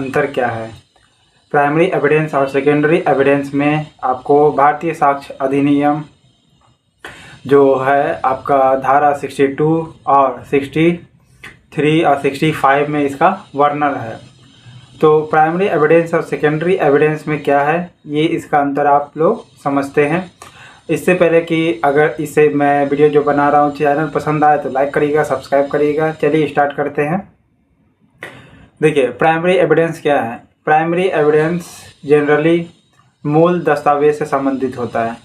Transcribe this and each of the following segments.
अंतर क्या है। प्राइमरी एविडेंस और सेकेंडरी एविडेंस में आपको भारतीय साक्ष्य अधिनियम जो है आपका धारा 62 और 63 और 65 में इसका वर्णन है। तो प्राइमरी एविडेंस और सेकेंडरी एविडेंस में क्या है, ये इसका अंतर आप लोग समझते हैं। इससे पहले कि अगर इसे मैं वीडियो जो बना रहा हूँ चैनल पसंद आए तो लाइक करिएगा, सब्सक्राइब करिएगा। चलिए स्टार्ट करते हैं। देखिए प्राइमरी एविडेंस क्या है। प्राइमरी एविडेंस जनरली मूल दस्तावेज से संबंधित होता है।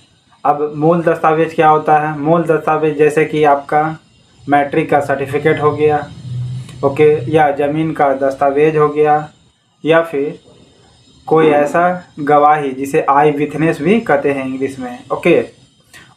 अब मूल दस्तावेज क्या होता है। मूल दस्तावेज जैसे कि आपका मैट्रिक का सर्टिफिकेट हो गया, ओके, या ज़मीन का दस्तावेज हो गया, या फिर कोई ऐसा गवाही जिसे आई विटनेस भी कहते हैं इंग्लिश में, ओके,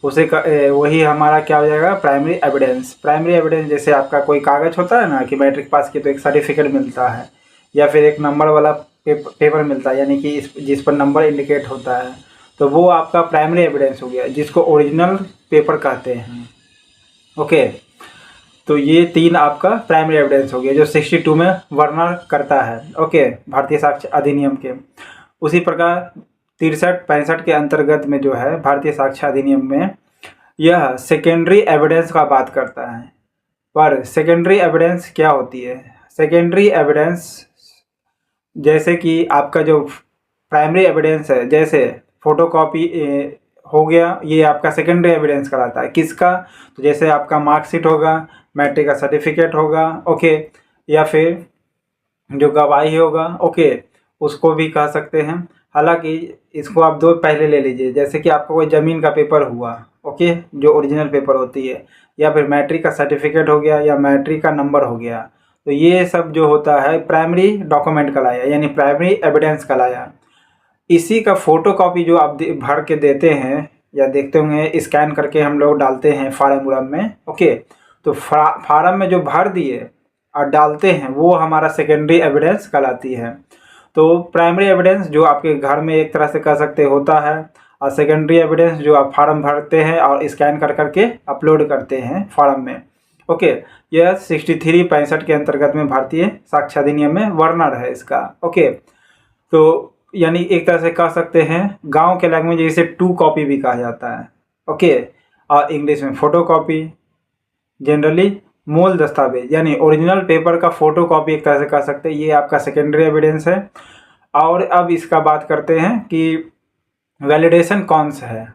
उसे वही हमारा क्या हो जाएगा, प्राइमरी एविडेंस। प्राइमरी एविडेंस जैसे आपका कोई कागज़ होता है ना कि मैट्रिक पास किए तो एक सर्टिफिकेट मिलता है, या फिर एक नंबर वाला पेपर मिलता है, यानी कि जिस पर नंबर इंडिकेट होता है, तो वो आपका प्राइमरी एविडेंस हो गया, जिसको ओरिजिनल पेपर कहते हैं, ओके। तो ये 3 आपका प्राइमरी एविडेंस हो गया जो 62 में वर्णन करता है, ओके, भारतीय साक्ष्य अधिनियम के। उसी प्रकार 63-65 के अंतर्गत में जो है भारतीय साक्ष्य अधिनियम में यह सेकेंडरी एविडेंस का बात करता है। पर सेकेंडरी एविडेंस क्या होती है। सेकेंडरी एविडेंस जैसे कि आपका जो प्राइमरी एविडेंस है, जैसे फोटोकॉपी हो गया, ये आपका सेकेंडरी एविडेंस कहलाता है। किसका, तो जैसे आपका मार्कशीट होगा, मैट्रिक का सर्टिफिकेट होगा, ओके, या फिर जो गवाही होगा, ओके, उसको भी कह सकते हैं। हालांकि इसको आप 2 पहले ले लीजिए, जैसे कि आपका कोई ज़मीन का पेपर हुआ, ओके, जो ओरिजिनल पेपर होती है, या फिर मैट्रिक का सर्टिफिकेट हो गया, या मैट्रिक का नंबर हो गया। तो ये सब जो होता है प्राइमरी डॉक्यूमेंट कहलाया, यानी प्राइमरी एविडेंस कहलाया। इसी का फ़ोटोकॉपी जो आप भर के देते हैं या देखते होंगे, स्कैन करके हम लोग डालते हैं फार्म उरम में, ओके, तो फार्म में जो भर दिए और डालते हैं वो हमारा सेकेंडरी एविडेंस कहलाती है। तो प्राइमरी एविडेंस जो आपके घर में एक तरह से कह सकते होता है, और सेकेंडरी एविडेंस जो आप फार्म भरते हैं और स्कैन कर करके अपलोड करते हैं फार्म में, ओके। यह 63-65 के अंतर्गत में भारतीय साक्ष्य अधिनियम में वर्णन है इसका, ओके। तो यानी एक तरह से कह सकते हैं गांव के लैंग्वेज इसे 2 कॉपी भी कहा जाता है, ओके, और इंग्लिश में फोटो कॉपी। जनरली मूल दस्तावेज यानी ओरिजिनल पेपर का फोटो कॉपी एक तरह से कह सकते हैं, ये आपका सेकेंडरी एविडेंस है। और अब इसका बात करते हैं कि वैलिडेशन कौन सा है।